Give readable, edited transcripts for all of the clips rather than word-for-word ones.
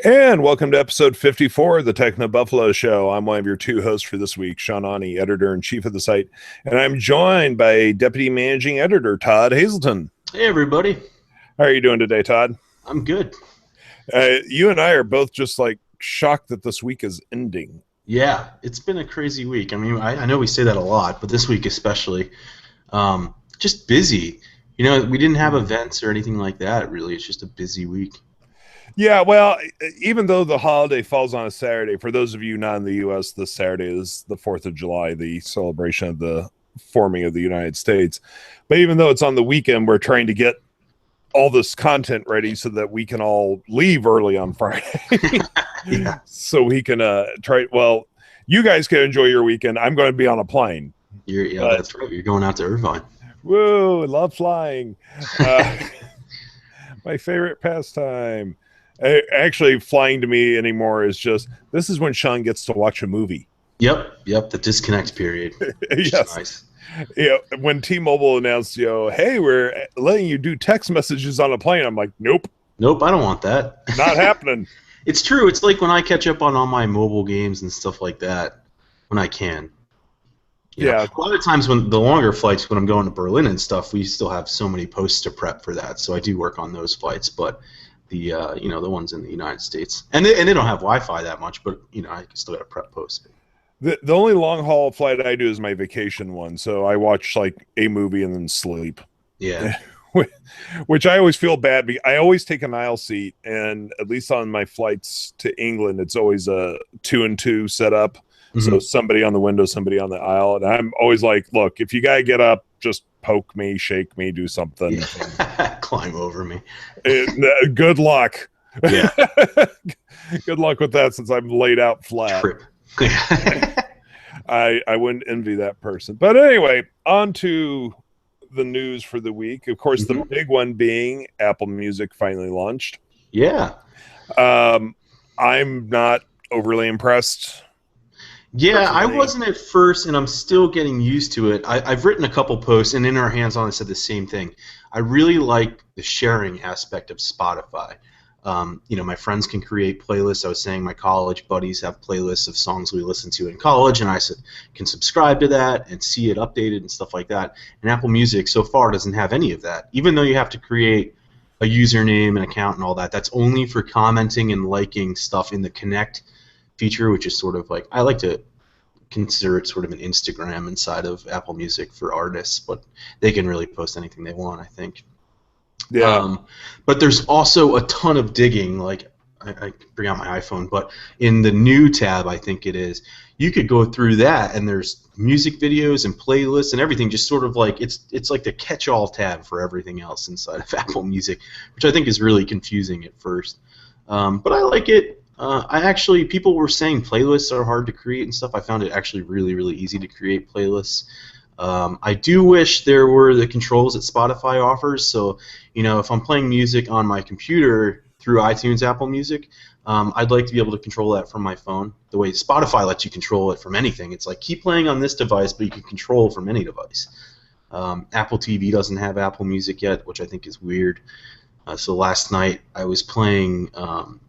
And welcome to episode 54 of the TechnoBuffalo Show. I'm one of your two hosts for this week, Sean, editor-in-chief of the site, and I'm joined by Deputy Managing Editor Todd Hazelton. Hey, everybody. How are you doing today, Todd? I'm good. You and I are both just like shocked that this week is ending. Yeah, it's been a crazy week. I mean, I know we say that a lot, but this week especially, just busy. You know, we didn't have events or anything like that, really. It's just a busy week. Yeah, well, even though the holiday falls on a Saturday, for those of you not in the U.S., this Saturday is the 4th of July, the celebration of the forming of the United States. But even though it's on the weekend, we're trying to get all this content ready so that we can all leave early on Friday. Yeah. So we can try. Well, you guys can enjoy your weekend. I'm going to be on a plane. That's right. You're going out to Irvine. Woo, love flying. My favorite pastime. Actually, flying to me anymore is just, this is when Sean gets to watch a movie. Yep, the disconnect period. Yes. Nice. Yeah, when T-Mobile announced, hey, we're letting you do text messages on a plane, I'm like, nope. Nope, I don't want that. Not happening. It's true. It's like when I catch up on all my mobile games and stuff like that, when I can. Yeah. A lot of times when the longer flights, when I'm going to Berlin and stuff, we still have so many posts to prep for that. So I do work on those flights, but the the ones in the United States, and they don't have Wi-Fi that much, but I still got to prep posts. The only long haul flight I do is my vacation one, so I watch like a movie and then sleep. Yeah. Which I always feel bad because I always take an aisle seat, and at least on my flights to England, it's always a 2 and 2 setup. Mm-hmm. So somebody on the window, somebody on the aisle, and I'm always like, look, if you gotta get up, just poke me, shake me, do something. Yeah. Climb over me. Good luck. Yeah. Good luck with that, since I'm laid out flat. Trip. I wouldn't envy that person. But anyway, on to the news for the week. Of course, the big one being Apple Music finally launched. Yeah. I'm not overly impressed. Yeah, I wasn't at first, and I'm still getting used to it. I've written a couple posts, and in our hands-on, I said the same thing. I really like the sharing aspect of Spotify. My friends can create playlists. I was saying my college buddies have playlists of songs we listened to in college, and I can subscribe to that and see it updated and stuff like that. And Apple Music so far doesn't have any of that, even though you have to create a username, an account, and all that. That's only for commenting and liking stuff in the Connect feature, which is sort of like, I like to consider it sort of an Instagram inside of Apple Music for artists, but they can really post anything they want, I think. Yeah. But there's also a ton of digging. Like, I bring out my iPhone, but in the new tab, I think it is, you could go through that, and there's music videos and playlists and everything, just sort of like, it's like the catch-all tab for everything else inside of Apple Music, which I think is really confusing at first. But I like it. People were saying playlists are hard to create and stuff. I found it actually really, really easy to create playlists. I do wish there were the controls that Spotify offers. So, if I'm playing music on my computer through iTunes, Apple Music, I'd like to be able to control that from my phone. The way Spotify lets you control it from anything. It's like, keep playing on this device, but you can control it from any device. Apple TV doesn't have Apple Music yet, which I think is weird. So last night I was playing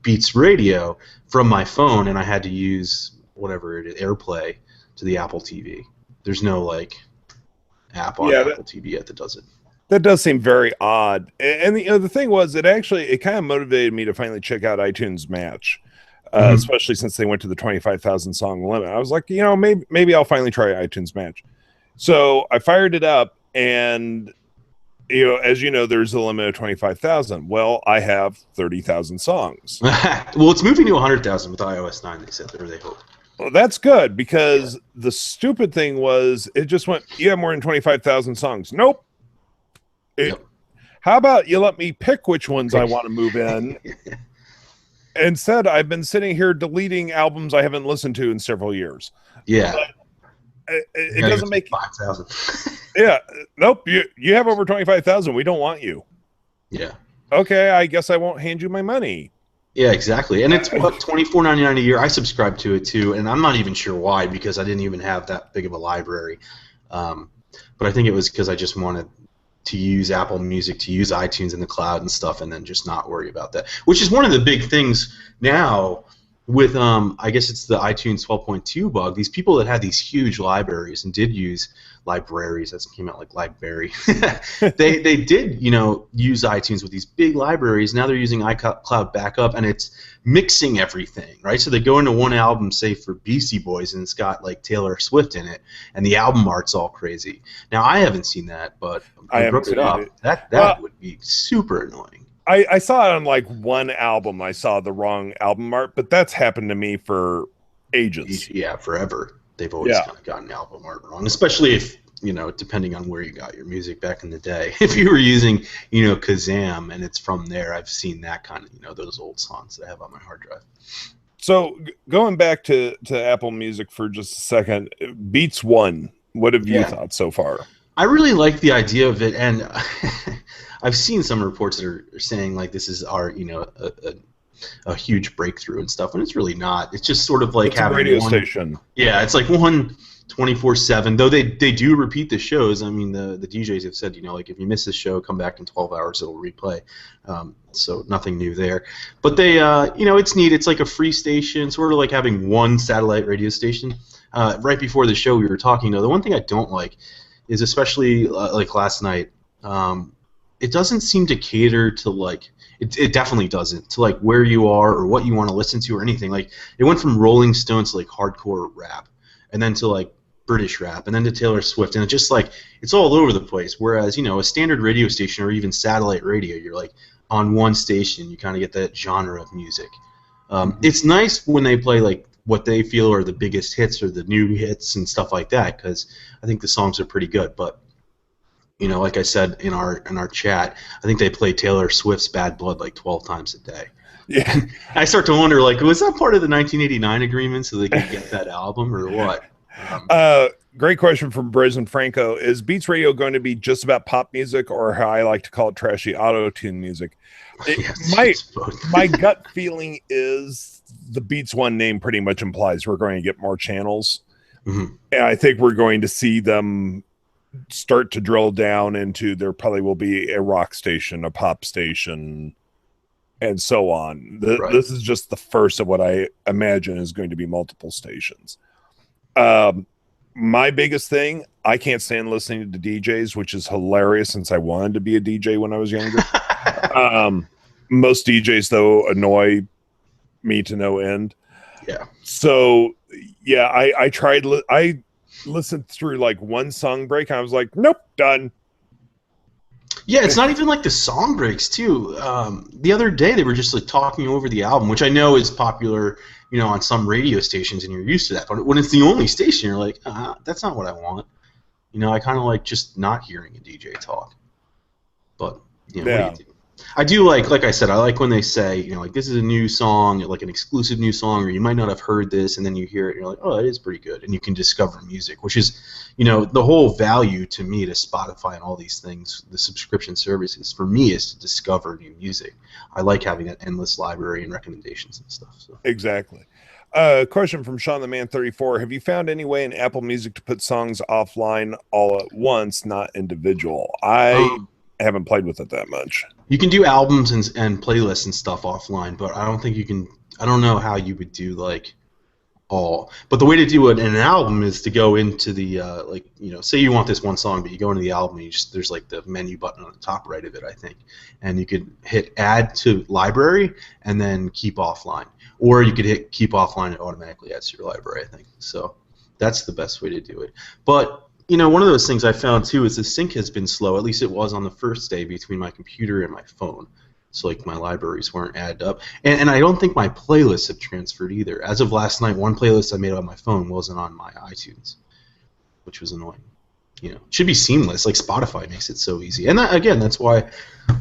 Beats Radio from my phone, and I had to use whatever it is, AirPlay, to the Apple TV. There's no app on Apple TV yet that does it. That does seem very odd. And the thing was, it kind of motivated me to finally check out iTunes Match, especially since they went to the 25,000 song limit. I was like, maybe I'll finally try iTunes Match. So I fired it up, and as you know, there's a limit of 25,000. Well, I have 30,000 songs. Well, it's moving to 100,000 with iOS 9, they said, or they hope. Well, that's good, because the stupid thing was, it just went, you have more than 25,000 songs. Nope. How about you let me pick which ones I want to move in? Instead, I've been sitting here deleting albums I haven't listened to in several years. Yeah. It doesn't make 5,000. Yeah. Nope. You have over 25,000. We don't want you. Yeah. Okay. I guess I won't hand you my money. Yeah, exactly. And it's what, $24.99 a year. I subscribe to it too, and I'm not even sure why, because I didn't even have that big of a library. But I think it was because I just wanted to use Apple Music, to use iTunes in the cloud and stuff, and then just not worry about that. Which is one of the big things now with, I guess it's the iTunes 12.2 bug. These people that had these huge libraries and did use libraries, that came out like library, they did, you know, use iTunes with these big libraries. Now they're using iCloud backup, and it's mixing everything, right? So they go into one album, say for Beastie Boys, and it's got like Taylor Swift in it, and the album art's all crazy. Now I haven't seen that, but I looked it up. That would be super annoying. I saw it on like one album. I saw the wrong album art, but that's happened to me for ages. Yeah, forever. They've always kind of gotten album art wrong, especially if, you know, depending on where you got your music back in the day. If you were using, you know, Kazam and it's from there, I've seen that kind of, you know, those old songs that I have on my hard drive. So going back to Apple Music for just a second, Beats One, what have you thought so far? I really like the idea of it, and I've seen some reports that are saying like this is our, you know, a huge breakthrough and stuff, and it's really not. It's just sort of like it's having a radio station. Yeah, it's like one 24/7. Though they do repeat the shows. I mean, the DJs have said, you know, like if you miss the show, come back in 12 hours, it'll replay. So nothing new there. But they, you know, it's neat. It's like a free station, sort of like having one satellite radio station. Right before the show, we were talking. Though the one thing I don't like is, especially like last night, it doesn't seem to cater to like. It definitely doesn't, to like where you are or what you want to listen to or anything. Like it went from Rolling Stones to like hardcore rap, and then to like British rap, and then to Taylor Swift, and it's just like it's all over the place. Whereas, you know, a standard radio station or even satellite radio, you're like on one station, you kind of get that genre of music. It's nice when they play like what they feel are the biggest hits or the new hits and stuff like that, because I think the songs are pretty good. But you know, like I said in our chat, I think they play Taylor Swift's Bad Blood like 12 times a day. Yeah. I start to wonder, like, was that part of the 1989 agreement so they could get that album or what? Great question from Brazen Franco. Is Beats Radio going to be just about pop music, or how I like to call it, trashy auto-tune music? My gut feeling is the Beats One name pretty much implies we're going to get more channels. Mm-hmm. And I think we're going to see them start to drill down into, there probably will be a rock station, a pop station, and so on. This is just the first of what I imagine is going to be multiple stations. My biggest thing, I can't stand listening to DJs, which is hilarious since I wanted to be a DJ when I was younger. Most DJs, though, annoy me to no end. Yeah. So, yeah, I tried. I listened through like one song break, and I was like, nope, done. Yeah, it's not even like the song breaks too. The other day they were just like talking over the album, which I know is popular, you know, on some radio stations, and you're used to that. But when it's the only station, you're like, that's not what I want. You know, I kind of like just not hearing a DJ talk. But you know, what do you do? I do like I said, I like when they say, you know, like this is a new song, like an exclusive new song, or you might not have heard this, and then you hear it, and you're like, oh, it is pretty good, and you can discover music, which is, you know, the whole value to me to Spotify and all these things, the subscription services, for me is to discover new music. I like having that endless library and recommendations and stuff. So. Exactly. Question from Sean the Man 34. Have you found any way in Apple Music to put songs offline all at once, not individual? I haven't played with it that much. You can do albums and playlists and stuff offline, but I don't think you can. I don't know how you would do like all. But the way to do it in an album is to go into the like, you know, say you want this one song, but you go into the album and you just, there's like the menu button on the top right of it, I think, and you could hit add to library and then keep offline, or you could hit keep offline and it automatically adds to your library, I think. So that's the best way to do it. But you know, one of those things I found too is the sync has been slow. At least it was on the first day between my computer and my phone. So like my libraries weren't added up, and I don't think my playlists have transferred either. As of last night, one playlist I made on my phone wasn't on my iTunes, which was annoying. You know, it should be seamless. Like Spotify makes it so easy, and that, again, that's why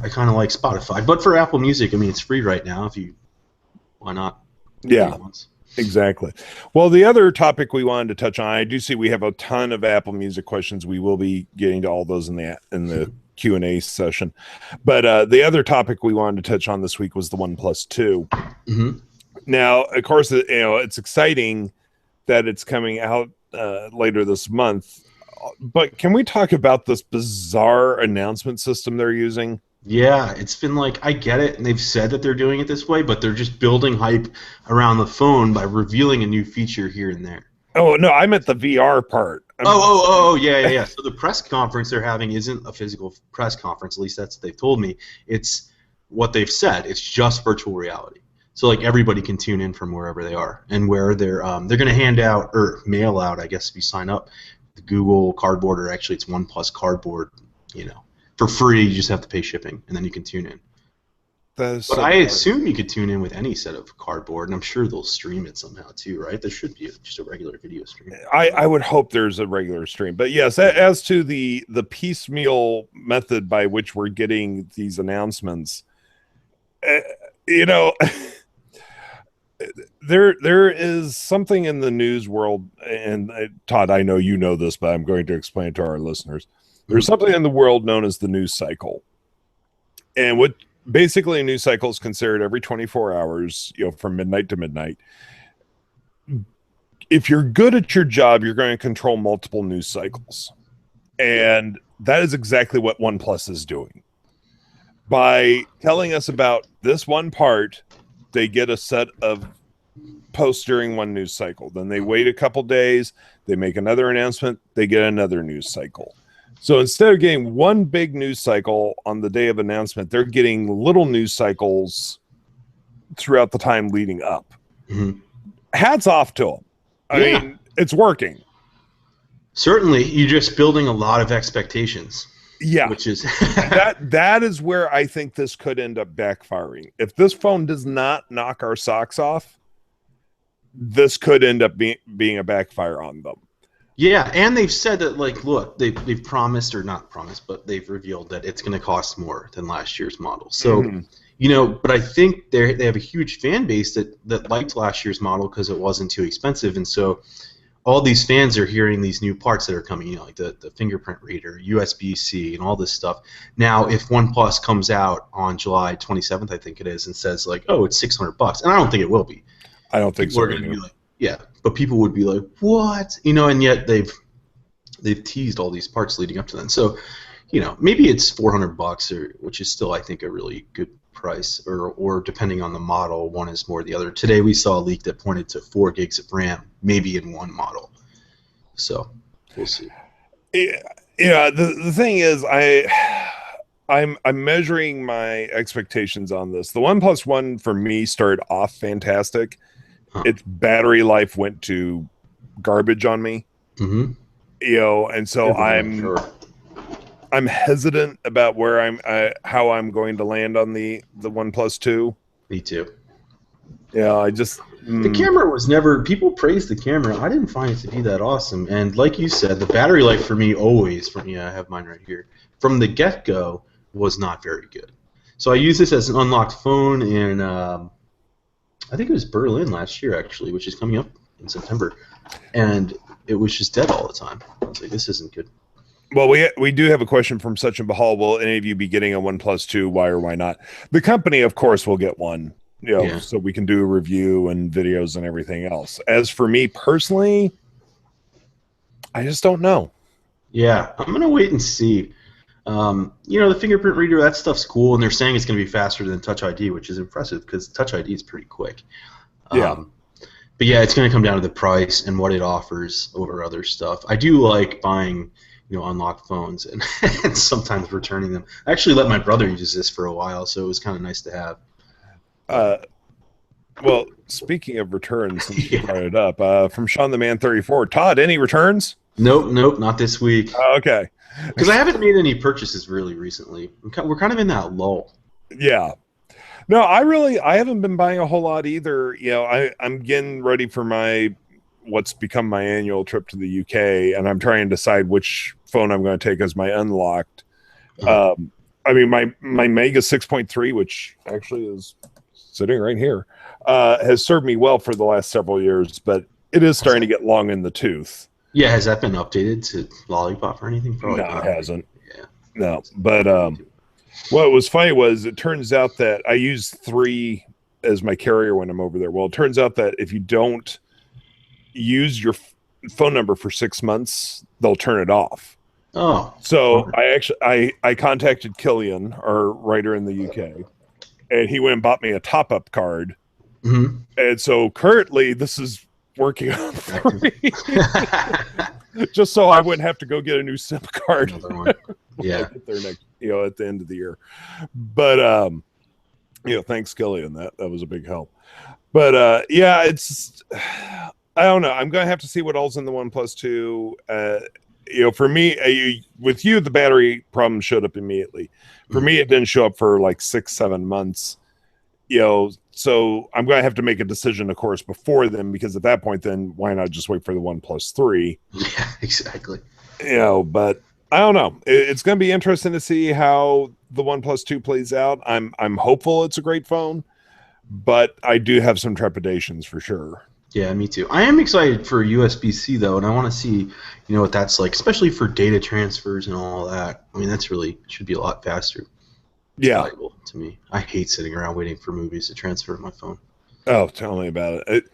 I kind of like Spotify. But for Apple Music, I mean, it's free right now. Why not? Yeah. Exactly. Well, the other topic we wanted to touch on, I do see we have a ton of Apple Music questions. We will be getting to all those in the Q&A session. But the other topic we wanted to touch on this week was the OnePlus Two. Mm-hmm. Now, of course, you know, it's exciting that it's coming out later this month. But can we talk about this bizarre announcement system they're using? Yeah, it's been like, I get it, and they've said that they're doing it this way, but they're just building hype around the phone by revealing a new feature here and there. Oh no, I meant the VR part. Yeah. So the press conference they're having isn't a physical press conference, at least that's what they've told me. It's what they've said. It's just virtual reality. So like everybody can tune in from wherever they are, and where they're going to hand out or mail out, I guess, if you sign up, the Google Cardboard, or actually it's OnePlus Cardboard, for free. You just have to pay shipping, and then you can tune in. But I assume you could tune in with any set of Cardboard, and I'm sure they'll stream it somehow too, right? There should be just a regular video stream. I would hope there's a regular stream. But yes, as to the piecemeal method by which we're getting these announcements, there is something in the news world, and Todd, I know you know this, but I'm going to explain it to our listeners. There's something in the world known as the news cycle. And what basically a news cycle is considered every 24 hours, from midnight to midnight. If you're good at your job, you're going to control multiple news cycles. And that is exactly what OnePlus is doing. By telling us about this one part, they get a set of posts during one news cycle. Then they wait a couple days, they make another announcement, they get another news cycle. So instead of getting one big news cycle on the day of announcement, they're getting little news cycles throughout the time leading up. Mm-hmm. Hats off to them. I mean, it's working. Certainly, you're just building a lot of expectations. Yeah, which is that is where I think this could end up backfiring. If this phone does not knock our socks off, this could end up being a backfire on them. Yeah, and they've said that, like, look, they've promised, or not promised, but they've revealed that it's going to cost more than last year's model. So, but I think they have a huge fan base that liked last year's model because it wasn't too expensive, and so all these fans are hearing these new parts that are coming, like the fingerprint reader, USB-C, and all this stuff. Now, if OnePlus comes out on July 27th, I think it is, and says, like, oh, it's $600, and I don't think it will be. I don't think so. We're going to be like, yeah, but people would be like, what? And yet they've teased all these parts leading up to then. So, maybe it's $400, which is still, I think, a really good price, or depending on the model, one is more the other. Today we saw a leak that pointed to 4 gigs of RAM, maybe in one model. So we'll see. Yeah, the thing is, I'm measuring my expectations on this. The OnePlus One for me started off fantastic. Its battery life went to garbage on me. Mm-hmm. And so I'm hesitant about how I'm going to land on the OnePlus Two. Me too. Yeah, I just the camera was never. People praised the camera. I didn't find it to be that awesome. And like you said, the battery life for me always, I have mine right here, from the get-go was not very good. So I use this as an unlocked phone in I think it was Berlin last year, actually, which is coming up in September, and it was just dead all the time. I was like, this isn't good. Well, we do have a question from Sachin Bahal. Will any of you be getting a OnePlus 2? Why or why not? The company, of course, will get one, so we can do a review and videos and everything else. As for me personally, I just don't know. Yeah, I'm going to wait and see. The fingerprint reader, that stuff's cool, and they're saying it's going to be faster than Touch ID, which is impressive because Touch ID is pretty quick. But yeah, it's going to come down to the price and what it offers over other stuff. I do like buying, unlocked phones and, and sometimes returning them. I actually let my brother use this for a while, so it was kind of nice to have. Well, speaking of returns, since you brought it up, from Sean the Man 34, Todd, any returns? Nope, not this week. Okay. Because I haven't made any purchases really recently. We're kind of in that lull. Yeah. No, I haven't been buying a whole lot either. I'm getting ready for what's become my annual trip to the UK, and I'm trying to decide which phone I'm going to take as my unlocked. My Mega 6.3, which actually is sitting right here, has served me well for the last several years, but it is starting to get long in the tooth. Yeah, has that been updated to Lollipop or anything? Probably no, it hasn't. Yeah. No, but what was funny was it turns out that I use 3 as my carrier when I'm over there. Well, it turns out that if you don't use phone number for 6 months, they'll turn it off. Oh. So I contacted Killian, our writer in the UK, and he went and bought me a top-up card. Mm-hmm. And so currently this is working out for me. Just so I wouldn't have to go get a new SIM card. Another one. Yeah. Get there next, at the end of the year. But thanks, Killian. That was a big help. But it's I don't know. I'm gonna have to see what all's in the OnePlus 2. For me, with you, the battery problem showed up immediately. For me, it didn't show up for like 6-7 months. So I'm going to have to make a decision, of course, before then, because at that point, then why not just wait for the OnePlus 3? Yeah, exactly. But I don't know. It's going to be interesting to see how the OnePlus 2 plays out. I'm hopeful it's a great phone, but I do have some trepidations for sure. Yeah, me too. I am excited for USB-C though, and I want to see, what that's like, especially for data transfers and all that. I mean, that's really should be a lot faster. Yeah, valuable to me. I hate sitting around waiting for movies to transfer to my phone. Oh, tell me about it.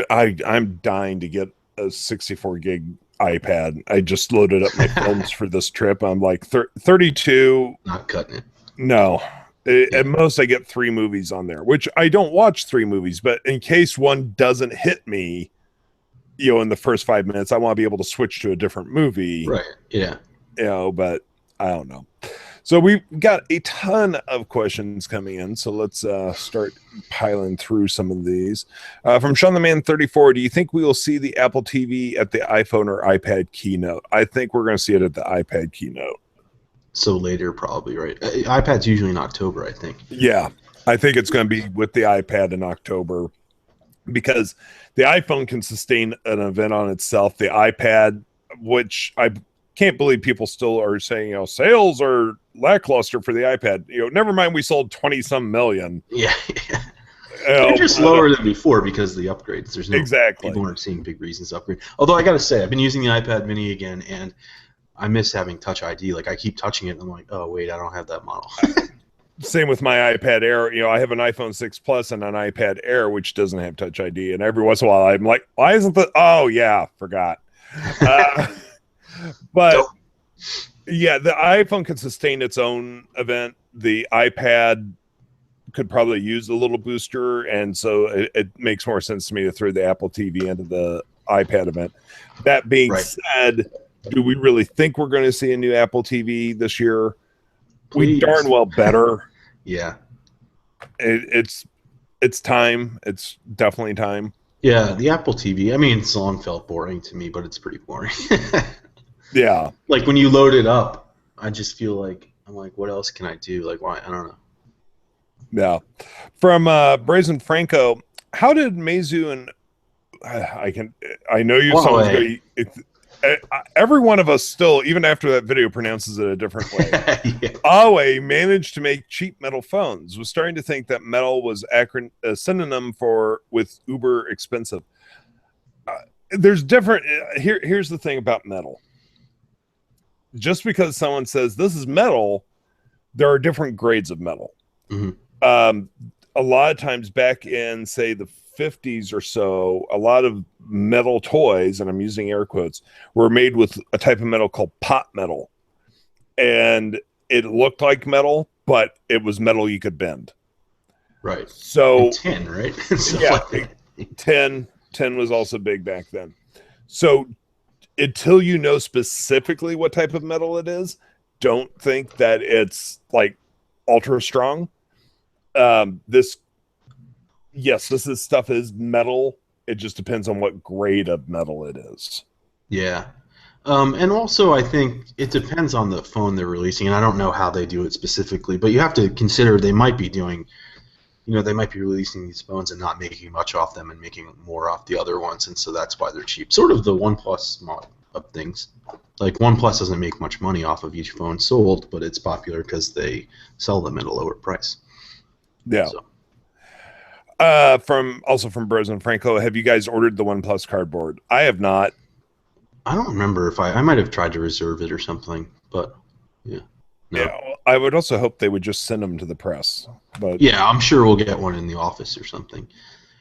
I'm dying to get a 64 gig iPad. I just loaded up my films for this trip. I'm like 32. Not cutting it. No. At most, I get 3 movies on there, which I don't watch 3 movies, but in case one doesn't hit me, in the first 5 minutes, I want to be able to switch to a different movie. Right. Yeah. But I don't know. So we've got a ton of questions coming in, so let's start piling through some of these. From Sean the Man 34, do you think we will see the Apple TV at the iPhone or iPad keynote? I think we're going to see it at the iPad keynote. So later, probably, right? iPad's usually in October, I think. Yeah, I think it's going to be with the iPad in October because the iPhone can sustain an event on itself. The iPad, which I can't believe people still are saying, sales are lackluster for the iPad. Never mind, we sold 20-some million. Yeah. They're just lower than before because of the upgrades. There's no exactly. People aren't seeing big reasons to upgrade. Although I got to say, I've been using the iPad Mini again, and I miss having Touch ID. Like I keep touching it, and I'm like, oh wait, I don't have that model. Same with my iPad Air. I have an iPhone 6 Plus and an iPad Air which doesn't have Touch ID, and every once in a while I'm like, why isn't the? Oh yeah, forgot. But yeah, the iPhone can sustain its own event. The iPad could probably use a little booster, and so it makes more sense to me to throw the Apple TV into the iPad event. That being said, do we really think we're going to see a new Apple TV this year? Please. We darn well better. Yeah. It's time. It's definitely time. Yeah, the Apple TV, I mean, it's long felt boring to me, but it's pretty boring. Yeah. Like when you load it up, I just feel like, I'm like, what else can I do? Like, why? I don't know. Yeah. From Brazen Franco, how did Meizu and I know you someone's every one of us still, even after that video, pronounces it a different way. Yeah. Huawei managed to make cheap metal phones. Was starting to think that metal was a synonym with uber expensive. There's different. Here's the thing about metal. Just because someone says this is metal, there are different grades of metal. Mm-hmm. A lot of times back in, say, the 50s or so, a lot of metal toys, and I'm using air quotes, were made with a type of metal called pot metal. And it looked like metal, but it was metal you could bend. Right. So and tin, right? Yeah, tin was also big back then. So until you know specifically what type of metal it is, don't think that it's like ultra strong. This stuff is metal. It just depends on what grade of metal it is. Yeah. And also, I think it depends on the phone they're releasing, and I don't know how they do it specifically, but you have to consider they might be doing, they might be releasing these phones and not making much off them and making more off the other ones, and so that's why they're cheap. Sort of the OnePlus model of things. Like, OnePlus doesn't make much money off of each phone sold, but it's popular because they sell them at a lower price. Yeah. So. From Bros and Franco, have you guys ordered the OnePlus cardboard? I have not. I don't remember if I might have tried to reserve it or something, but yeah. No. Yeah, I would also hope they would just send them to the press. But yeah, I'm sure we'll get one in the office or something.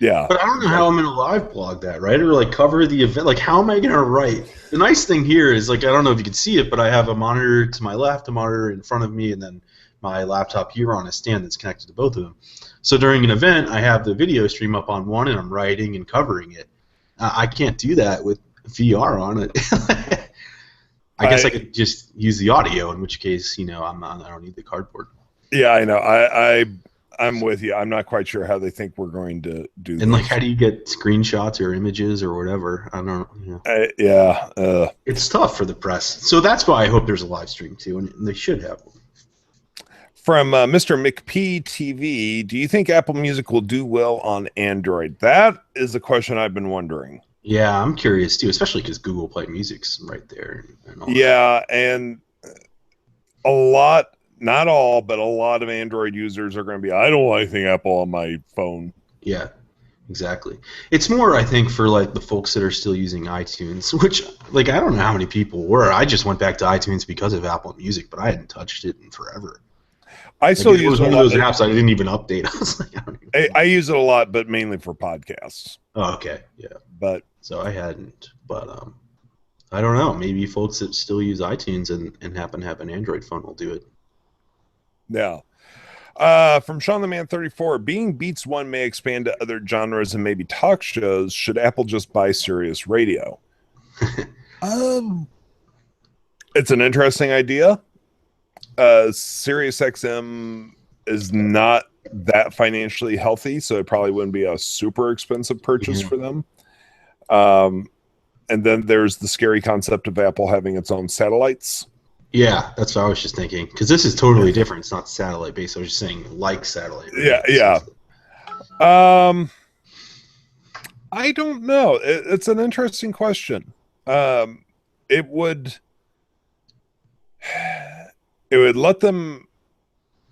Yeah. But I don't know how I'm going to live blog that, right? Or like cover the event. Like, how am I going to write? The nice thing here is, like, I don't know if you can see it, but I have a monitor to my left, a monitor in front of me, and then my laptop here on a stand that's connected to both of them. So during an event, I have the video stream up on one, and I'm writing and covering it. I can't do that with VR on it. I guess I could just use the audio, in which case, I don't need the cardboard. Yeah, I know. I'm with you. I'm not quite sure how they think we're going to do this. And like, how do you get screenshots or images or whatever? I don't know. It's tough for the press. So that's why I hope there's a live stream too, and they should have one. From Mr. McP TV, do you think Apple Music will do well on Android? That is the question I've been wondering. Yeah, I'm curious too, especially because Google Play Music's right there. And all that. And a lot, not all, but a lot of Android users are going to be, I don't want anything Apple on my phone. Yeah, exactly. It's more, I think, for like the folks that are still using iTunes, which, like, I don't know how many people were. I just went back to iTunes because of Apple Music, but I hadn't touched it in forever. I still use one of those apps I didn't even update. I was like, I use it a lot, but mainly for podcasts. Oh, okay, yeah. But so I hadn't, but I don't know. Maybe folks that still use iTunes and happen to have an Android phone will do it. Yeah. From Sean the Man 34, being Beats One may expand to other genres and maybe talk shows. Should Apple just buy Sirius Radio? It's an interesting idea. Sirius XM is not that financially healthy, so it probably wouldn't be a super expensive purchase for them. And then there's the scary concept of Apple having its own satellites. Yeah, that's what I was just thinking. Because this is totally different. It's not satellite based. I was just saying like satellite. Yeah. I don't know. It's an interesting question. It would let them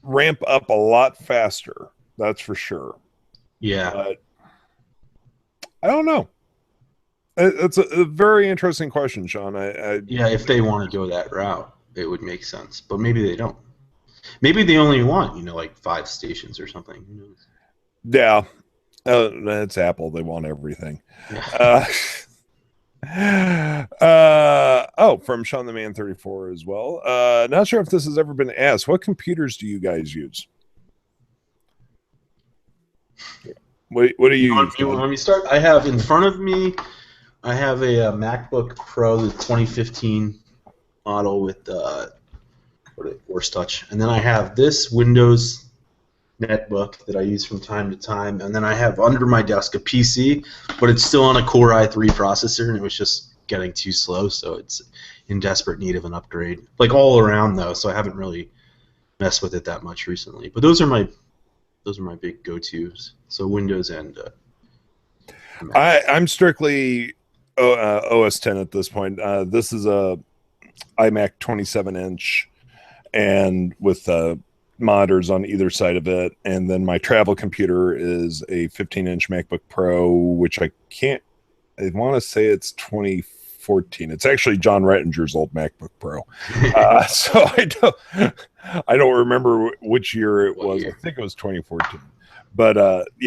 ramp up a lot faster. That's for sure. Yeah. But I don't know. It's a very interesting question, Sean. Yeah, if they want to go that route, it would make sense. But maybe they don't. Maybe they only want, like 5 stations or something. Who knows? Yeah. It's Apple. They want everything. Yeah. From Sean the Man 34 as well. Not sure if this has ever been asked. What computers do you guys use? What do you use? You want me to start? I have in front of me, I have a MacBook Pro, the 2015 model with Force Touch, and then I have this Windows netbook that I use from time to time, and then I have under my desk a PC, but it's still on a Core i3 processor, and it was just getting too slow, so it's in desperate need of an upgrade. Like all around though, so I haven't really messed with it that much recently. But those are my big go-tos. So Windows and I'm strictly OS 10 at this point. This is a iMac 27-inch, and with monitors on either side of it, and then my travel computer is a 15-inch MacBook Pro, which I want to say it's 2014. It's actually John Rettinger's old MacBook Pro. So I don't remember which year it was. I think it was 2014. But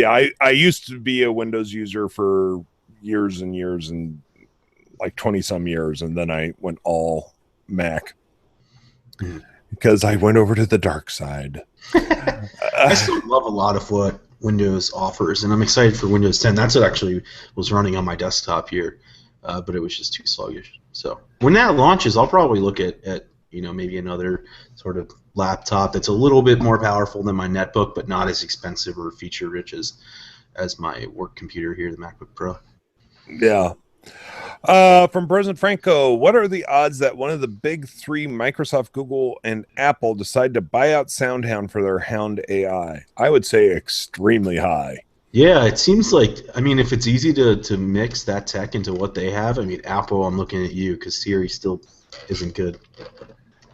I used to be a Windows user for years and years, and like 20-some years, and then I went all Mac. Because I went over to the dark side. I still love a lot of what Windows offers, and I'm excited for Windows 10. That's what actually was running on my desktop here, but it was just too sluggish. So when that launches, I'll probably look at maybe another sort of laptop that's a little bit more powerful than my netbook, but not as expensive or feature-rich as my work computer here, the MacBook Pro. Yeah. From President Franco, what are the odds that one of the big 3, Microsoft, Google, and Apple, decide to buy out SoundHound for their Hound AI? I would say extremely high. Yeah, it seems like, if it's easy to mix that tech into what they have, Apple, I'm looking at you because Siri still isn't good.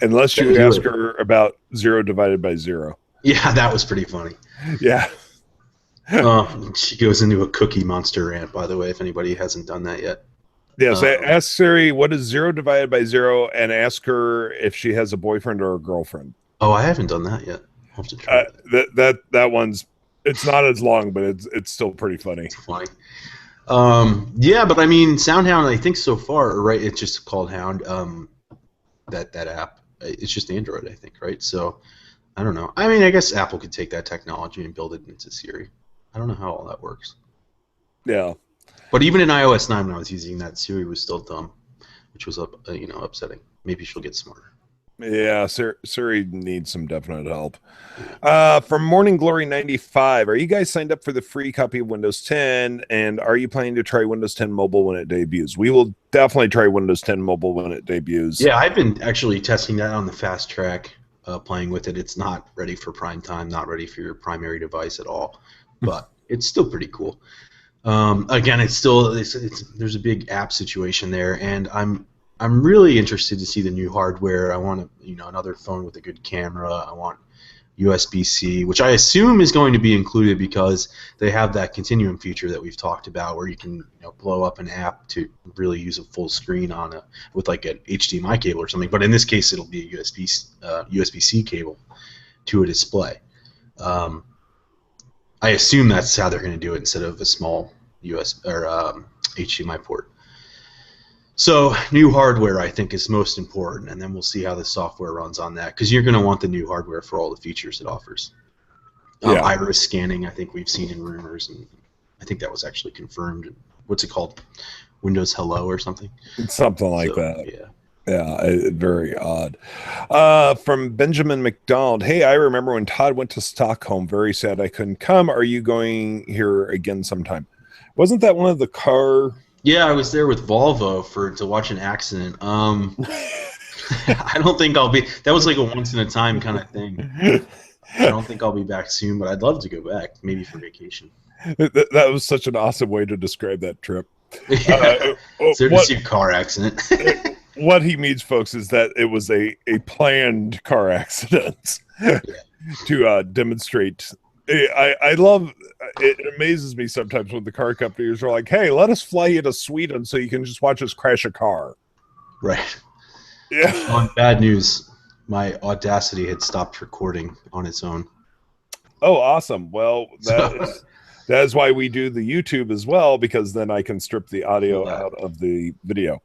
Unless you ask her about 0 divided by 0. Yeah, that was pretty funny. Yeah. She goes into a cookie monster rant, by the way, if anybody hasn't done that yet. Yes, ask Siri what is 0 divided by 0, and ask her if she has a boyfriend or a girlfriend. Oh, I haven't done that yet. I'll have to try that one's It's not as long, but it's still pretty funny. It's funny. Yeah, but I mean, SoundHound, I think so far, right? It's just called Hound. That app, it's just Android, I think, right? So I don't know. I mean, I guess Apple could take that technology and build it into Siri. I don't know how all that works. Yeah. But even in iOS 9, when I was using that, Siri was still dumb, which was upsetting. Maybe she'll get smarter. Yeah, Siri needs some definite help. From Morning Glory 95, are you guys signed up for the free copy of Windows 10? And are you planning to try Windows 10 Mobile when it debuts? We will definitely try Windows 10 Mobile when it debuts. Yeah, I've been actually testing that on the fast track, playing with it. It's not ready for prime time, not ready for your primary device at all, but it's still pretty cool. Again, it's there's a big app situation there, and I'm really interested to see the new hardware. I want another phone with a good camera. I want USB-C, which I assume is going to be included because they have that continuum feature that we've talked about, where you can blow up an app to really use a full screen with like an HDMI cable or something. But in this case, it'll be a USB-C cable to a display. I assume that's how they're going to do it instead of a small HDMI port. So new hardware, I think, is most important, and then we'll see how the software runs on that, because you're going to want the new hardware for all the features it offers. Iris scanning, I think we've seen in rumors, and I think that was actually confirmed. What's it called? Windows Hello or something? Something like that. Yeah. Yeah, very odd. From Benjamin McDonald, hey, I remember when Todd went to Stockholm. Very sad I couldn't come. Are you going here again sometime? Wasn't that one of the car... Yeah, I was there with Volvo to watch an accident. I don't think I'll be. That was like a once in a time kind of thing. I don't think I'll be back soon, but I'd love to go back, maybe for vacation. That was such an awesome way to describe that trip. Yeah. So to see a car accident. What he means, folks, is that it was a planned car accident to demonstrate. I love it. Amazes me sometimes when the car companies are like, "Hey, let us fly you to Sweden so you can just watch us crash a car." Right. Yeah. On bad news, my Audacity had stopped recording on its own. Oh, awesome! Well, that is why we do the YouTube as well, because then I can strip the audio out of the video.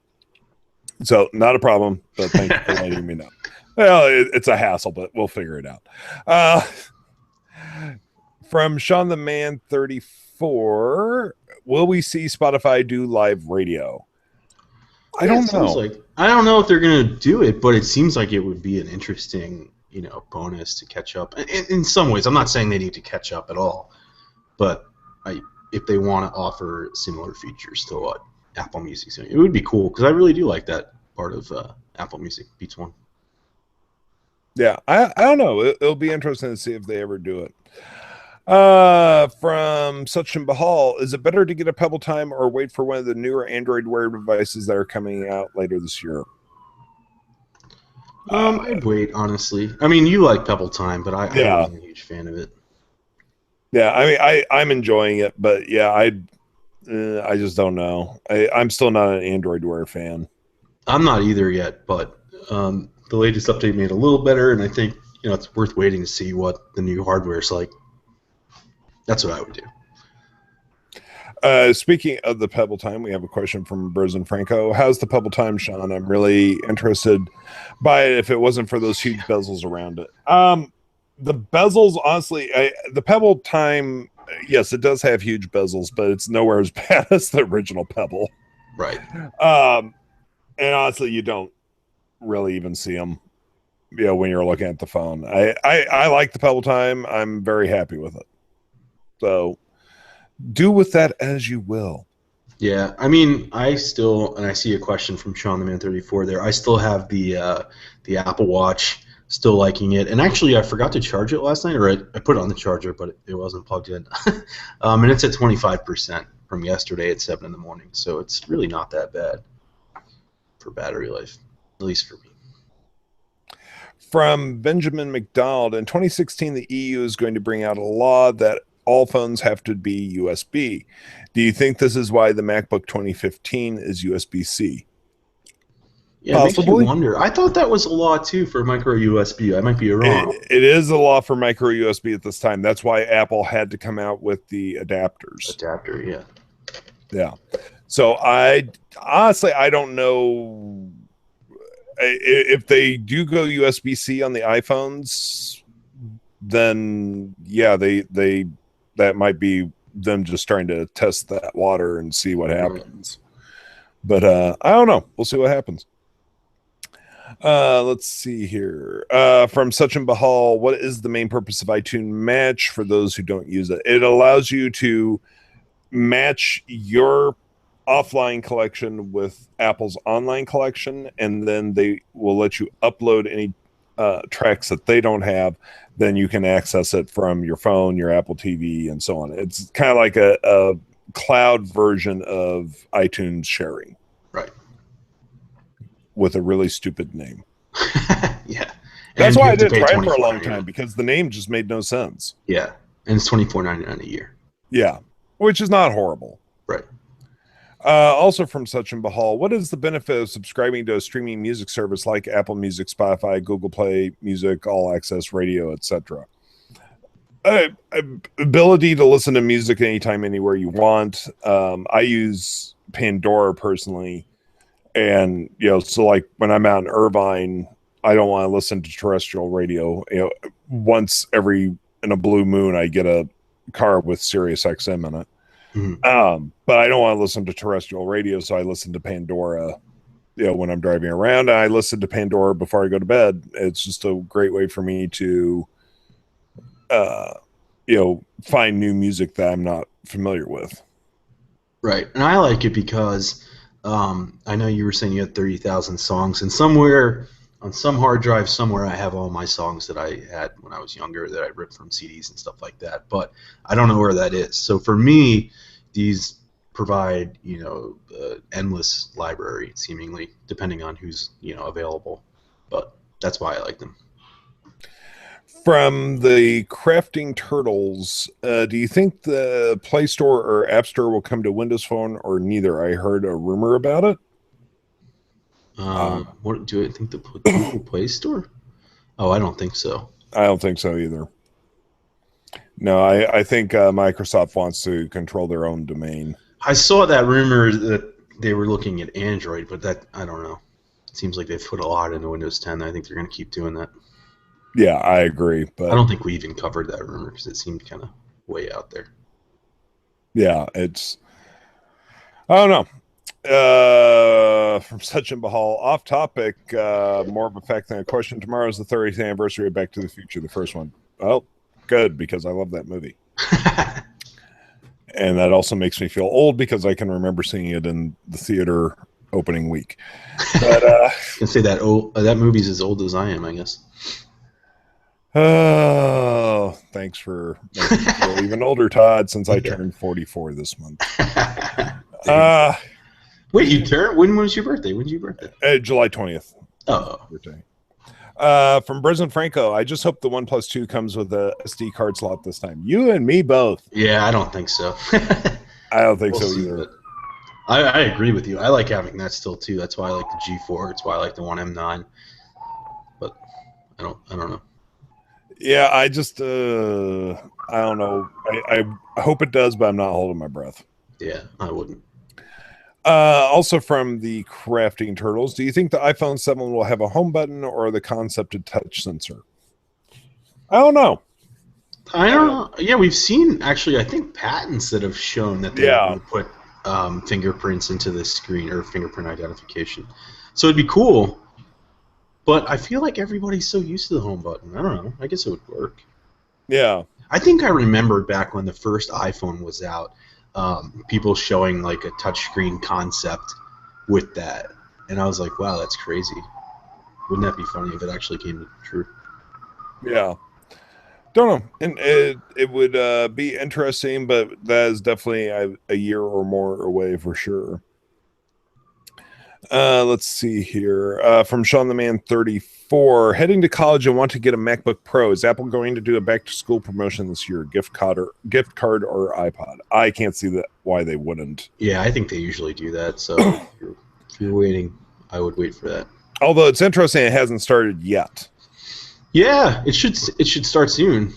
So not a problem. But thank you for letting me know. Well, it's a hassle, but we'll figure it out. From Sean the Man 34, will we see Spotify do live radio? I don't know. I don't know if they're going to do it, but it seems like it would be an interesting, bonus to catch up. In some ways, I'm not saying they need to catch up at all, but if they want to offer similar features to what Apple Music's doing, it would be cool, because I really do like that part of Apple Music, Beats One. Yeah, I don't know. It'll be interesting to see if they ever do it. From Sachin Bahal, is it better to get a Pebble Time or wait for one of the newer Android Wear devices that are coming out later this year? I'd wait, honestly. I mean, you like Pebble Time, but I'm not a huge fan of it. Yeah, I mean, I'm enjoying it, but yeah, I just don't know. I'm still not an Android Wear fan. I'm not either yet, but the latest update made it a little better, and I think it's worth waiting to see what the new hardware is like. That's what I would do. Speaking of the Pebble Time, we have a question from Berzin Franco. How's the Pebble Time, Sean? I'm really interested by it if it wasn't for those huge bezels around it. The bezels, honestly, the Pebble Time, yes, it does have huge bezels, but it's nowhere as bad as the original Pebble. Right. And honestly, you don't really even see them, when you're looking at the phone. I like the Pebble Time. I'm very happy with it. So do with that as you will. Yeah, I mean, I see a question from Sean the Man 34 there. I still have the Apple Watch, still liking it. And actually, I forgot to charge it last night, or I put it on the charger, but it wasn't plugged in. And it's at 25% from yesterday at 7 in the morning. So it's really not that bad for battery life, at least for me. From Benjamin McDonald, in 2016, the EU is going to bring out a law that all phones have to be USB. Do you think this is why the MacBook 2015 is USB-C? Yeah, it makes you wonder. I thought that was a law too for micro USB. I might be wrong. It is a law for micro USB at this time. That's why Apple had to come out with the adapters. Adapter, yeah. Yeah. So I honestly, I don't know if they do go USB-C on the iPhones, then yeah, they that might be them just trying to test that water and see what happens. But I don't know. We'll see what happens. Let's see here. From Sachin Bahal, what is the main purpose of iTunes Match for those who don't use it? It allows you to match your offline collection with Apple's online collection, and then they will let you upload any tracks that they don't have. Then you can access it from your phone, your Apple TV, and so on. It's kind of like a cloud version of iTunes sharing. Right. With a really stupid name. Yeah. That's why I didn't try it for a long time, because the name just made no sense. Yeah. And it's $24.99 a year. Yeah. Which is not horrible. Right. Also from Sachin Bahal, what is the benefit of subscribing to a streaming music service like Apple Music, Spotify, Google Play Music, All Access Radio, etc.? Ability to listen to music anytime, anywhere you want. I use Pandora personally, and so like when I'm out in Irvine, I don't want to listen to terrestrial radio. Once in a blue moon, I get a car with Sirius XM in it. But I don't want to listen to terrestrial radio, so I listen to Pandora, when I'm driving around. I listen to Pandora before I go to bed. It's just a great way for me to, find new music that I'm not familiar with. Right, and I like it because I know you were saying you had 30,000 songs, and somewhere on some hard drive somewhere I have all my songs that I had when I was younger that I ripped from CDs and stuff like that, but I don't know where that is. So for me, these provide endless library seemingly, depending on who's available, but that's why I like them. From the Crafting Turtles, do you think the Play Store or App Store will come to Windows Phone, or neither? I heard a rumor about it. What do I think the Google Play Store? Oh, I don't think so. I don't think so either. No, I think Microsoft wants to control their own domain. I saw that rumor that they were looking at Android, but that I don't know. It seems like they've put a lot into Windows 10. I think they're going to keep doing that. Yeah, I agree. But I don't think we even covered that rumor because it seemed kind of way out there. Yeah, it's... I don't know. From Sachin Bahal, off topic, more of a fact than a question. Tomorrow is the 30th anniversary of Back to the Future, the first one. Well, good, because I love that movie. And that also makes me feel old because I can remember seeing it in the theater opening week. But I can say that that movie's as old as I am, I guess. Oh, thanks for making me feel even older, Todd, since I turned 44 this month. Wait, you turned? When was your birthday? When's your birthday? July 20th. Oh. Birthday. From Brisbane Franco, I just hope the OnePlus 2 comes with a SD card slot this time. You and me both. Yeah, I don't think so. I don't think so either. I agree with you. I like having that still too. That's why I like the G4. It's why I like the One M9. But I don't know. Yeah, I just I don't know. I hope it does, but I'm not holding my breath. Yeah, I wouldn't. Also from the Crafting Turtles, do you think the iPhone 7 will have a home button or the concepted touch sensor? I don't know. I don't know. Yeah, we've seen, actually, I think, patents that have shown that they will put fingerprints into the screen, or fingerprint identification. So it'd be cool, but I feel like everybody's so used to the home button. I don't know. I guess it would work. Yeah. I think I remembered back when the first iPhone was out, people showing like a touchscreen concept with that, and I was like, wow, that's crazy. Wouldn't that be funny if it actually came true? Yeah, don't know, and it would be interesting, but that is definitely a year or more away for sure. Let's see here. From Sean the Man 34, heading to college and want to get a MacBook Pro. Is Apple going to do a back to school promotion this year? Gift card or iPod? I can't see that why they wouldn't. Yeah, I think they usually do that. So if you're waiting, I would wait for that. Although it's interesting, it hasn't started yet. Yeah, it should start soon,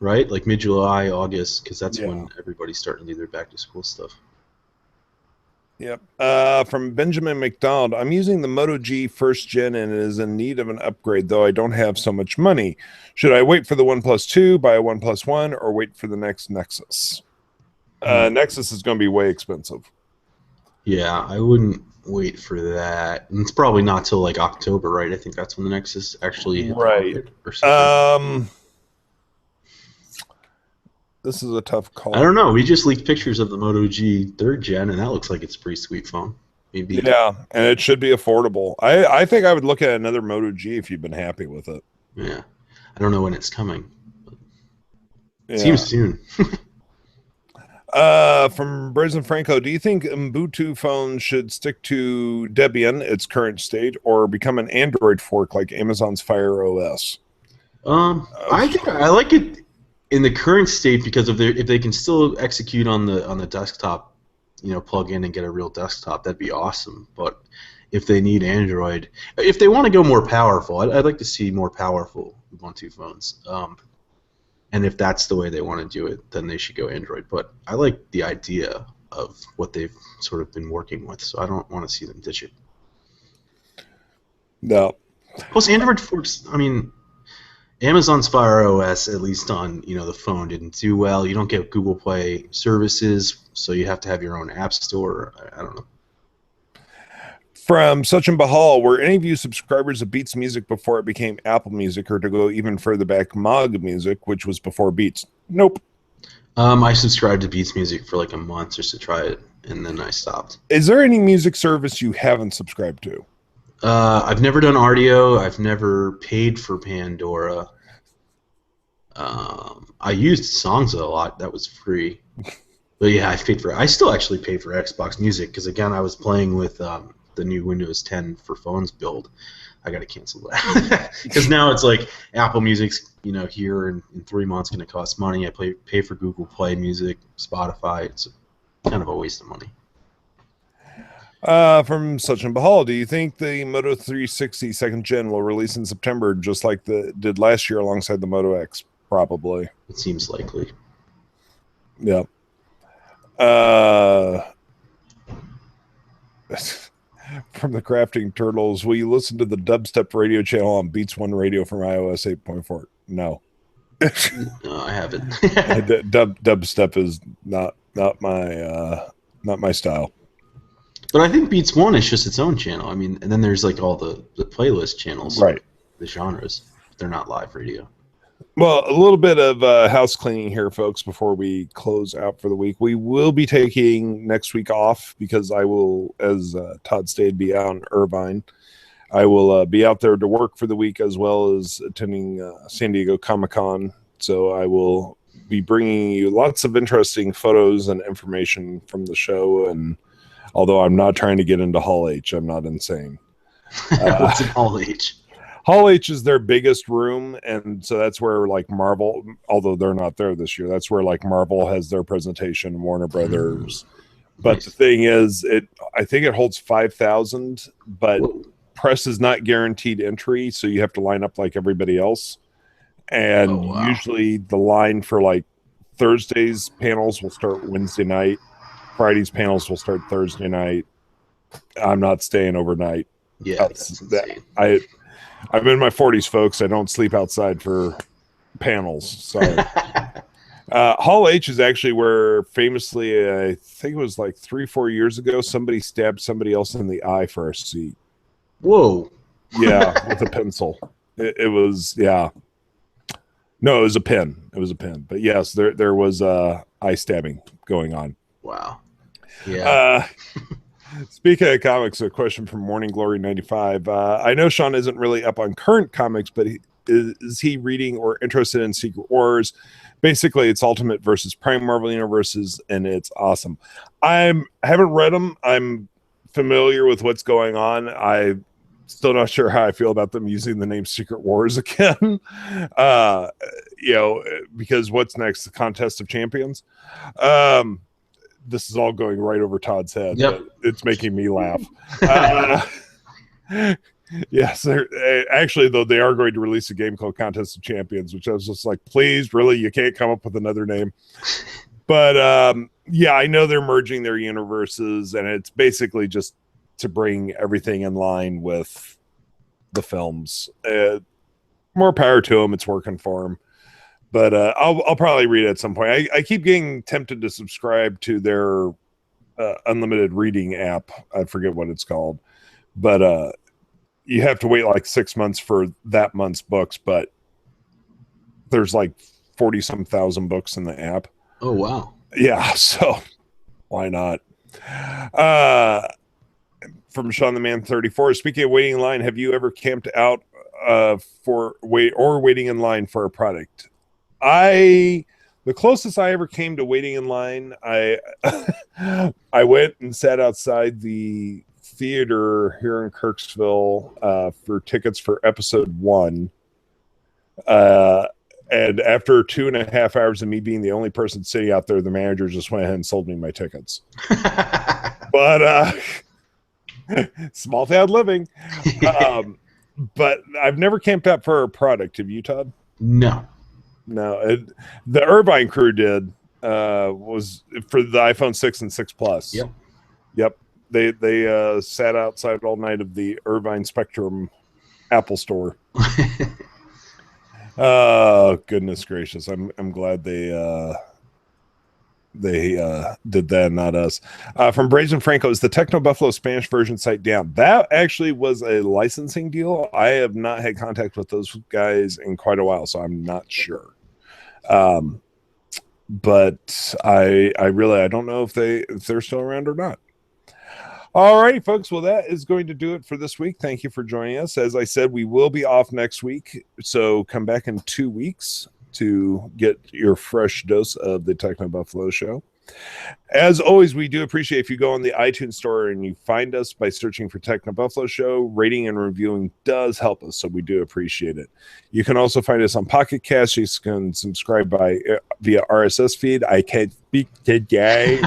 right? Like mid-July, August, because that's when everybody's starting to do their back-to-school stuff. Yep. From Benjamin McDonald, I'm using the Moto G first gen and it is in need of an upgrade, though I don't have so much money. Should I wait for the OnePlus 2, buy a OnePlus One, or wait for the next Nexus? Nexus is going to be way expensive. Yeah, I wouldn't wait for that. And it's probably not till like October, right? I think that's when the Nexus actually hit the market or something. This is a tough call. I don't know. We just leaked pictures of the Moto G 3rd gen, and that looks like it's a pretty sweet phone. Maybe. Yeah, and it should be affordable. I think I would look at another Moto G if you've been happy with it. Yeah. I don't know when it's coming. It seems soon. From Brazen Franco, do you think Ubuntu phones should stick to Debian, its current state, or become an Android fork like Amazon's Fire OS? I think I like it in the current state because if they can still execute on the desktop, plug in and get a real desktop, that'd be awesome. But if they need Android, if they want to go more powerful, I'd like to see more powerful Ubuntu phones. And if that's the way they want to do it, then they should go Android. But I like the idea of what they've sort of been working with, so I don't want to see them ditch it. No. Plus, Android forks, I mean, Amazon's Fire OS, at least on the phone, didn't do well. You don't get Google Play services, so you have to have your own app store. I don't know. From Sachin Bahal, were any of you subscribers of Beats Music before it became Apple Music, or to go even further back, Mog Music, which was before Beats? Nope. I subscribed to Beats Music for like a month just to try it, and then I stopped. Is there any music service you haven't subscribed to? I've never done Rdio. I've never paid for Pandora. I used Songs a lot. That was free. But yeah, I still actually pay for Xbox Music because, again, I was playing with the new Windows 10 for phones build. I got to cancel that because now it's like Apple Music's here in 3 months going to cost money. I pay for Google Play Music, Spotify. It's kind of a waste of money. From Sachin Bahal, do you think the Moto 360 2nd gen will release in September just like did last year alongside the Moto X? Probably. It seems likely. Yeah. From the Crafting Turtles, will you listen to the dubstep radio channel on Beats One Radio from iOS 8.4? No. No, I haven't. Dubstep is not my style. But I think Beats One is just its own channel. I mean, and then there's like all the playlist channels, right? The genres. They're not live radio. Well, a little bit of house cleaning here, folks, before we close out for the week. We will be taking next week off because I will, as Todd stated, be out in Irvine. I will be out there to work for the week as well as attending San Diego Comic-Con. So I will be bringing you lots of interesting photos and information from the show. And although I'm not trying to get into Hall H, I'm not insane. What's in Hall H? Hall H is their biggest room, and so that's where like Marvel, although they're not there this year, that's where like Marvel has their presentation, Warner Brothers. But nice. The thing is, I think it holds 5,000, but press is not guaranteed entry, so you have to line up like everybody else. And usually the line for like Thursday's panels will start Wednesday night. Friday's panels will start Thursday night. I'm not staying overnight. Yeah, that's insane. I'm in my 40s, folks. I don't sleep outside for panels. So, Hall H is actually where famously, I think it was like 3-4 years ago, somebody stabbed somebody else in the eye for a seat. Whoa. Yeah, with a pencil. It was, yeah. No, it was a pen. It was a pen. But yes, there was eye stabbing going on. Wow. Yeah. Speaking of comics, a question from Morning Glory 95. I know Sean isn't really up on current comics, but is he reading or interested in Secret Wars? Basically, it's Ultimate versus Prime Marvel Universes, and it's awesome. I haven't read them. I'm familiar with what's going on. I'm still not sure how I feel about them using the name Secret Wars again. Because what's next? The Contest of Champions? This is all going right over Todd's head. Yep. It's making me laugh. Yes, actually, though, they are going to release a game called Contest of Champions, which I was just like, please, really, you can't come up with another name. But yeah, I know they're merging their universes, and it's basically just to bring everything in line with the films. More power to them; it's working for them. But I'll probably read it at some point. I keep getting tempted to subscribe to their unlimited reading app. I forget what it's called, but you have to wait like 6 months for that month's books. But there's like 40-some thousand books in the app. Oh, wow. Yeah, so why not? From Sean the Man 34. Speaking of waiting in line, have you ever camped out waiting in line for a product? The closest I ever came to waiting in line, I I went and sat outside the theater here in Kirksville for tickets for episode 1. And after 2.5 hours of me being the only person sitting out there, the manager just went ahead and sold me my tickets. But small town living. But I've never camped out for a product. Have you, Todd? No. The Irvine crew did. Was for the iPhone 6 and 6 Plus. Yep. They sat outside all night of the Irvine Spectrum Apple store. Oh, goodness gracious! I'm glad they did that, not us. From Brazen Franco, is the TechnoBuffalo Spanish version site down? That actually was a licensing deal. I have not had contact with those guys in quite a while, so I'm not sure. But I don't know if they're still around or not. All right, folks. Well, that is going to do it for this week. Thank you for joining us. As I said, we will be off next week, so come back in 2 weeks to get your fresh dose of the TechnoBuffalo Show. As always, we do appreciate if you go on the iTunes store and you find us by searching for TechnoBuffalo Show. Rating and reviewing does help us, so we do appreciate it. You can also find us on Pocket Cast. You can subscribe via RSS feed. I can't speak today.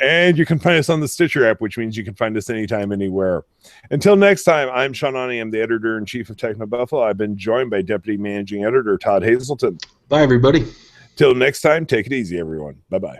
And you can find us on the Stitcher app, which means you can find us anytime, anywhere. Until next time, I'm Sean Ani. I'm the editor-in-chief of TechnoBuffalo. I've been joined by Deputy Managing Editor Todd Hazelton. Bye, everybody. Till next time, take it easy, everyone. Bye-bye.